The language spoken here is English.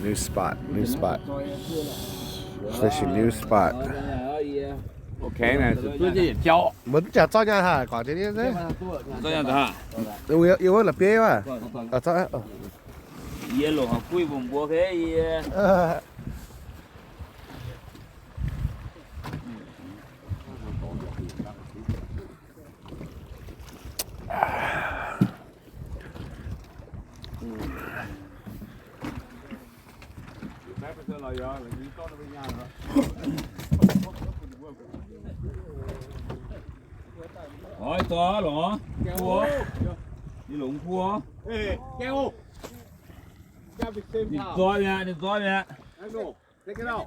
New spot. Fishing new spot. OK 呢，是最近也教，我们讲照样哈，搞这些噻。这样子哈。有那边哇？啊，照样。耶路哈，贵不不可以。Hỏi to lỗ, cua, đi lủng cua. Ê, keo. Đi to nè, đi to nè. Take it out.